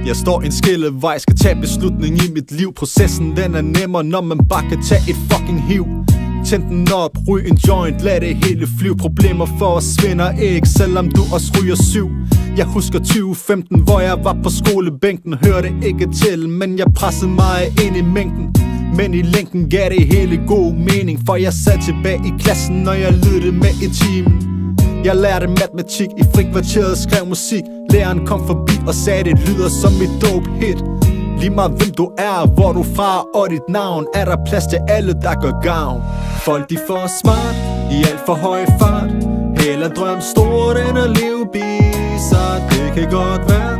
Jeg står i en skillevej, skal tage beslutning i mit liv. Processen den er nemmere, når man bare kan tage et fucking hiv. Tænd den op, ryg en joint, lad det hele flyve. Problemer for os svinder ikke, selvom du også ryger 7. Jeg husker 2015, hvor jeg var på skolebænken. Hørte ikke til, men jeg pressede mig ind i mængden. Men i længden gav det hele god mening, for jeg sad tilbage i klassen, når jeg lyttede med i timen. Jeg lærte matematik, i frikvarteret skrev musik. Læreren kom forbi og sagde, det lyder som et dope hit. Lige meget hvem du er, hvor du fra og dit navn, er der plads til alle, der gør gavn. Folk de får smart i alt for høj fart. Heller drøm stort end at leve bizart. Det kan godt være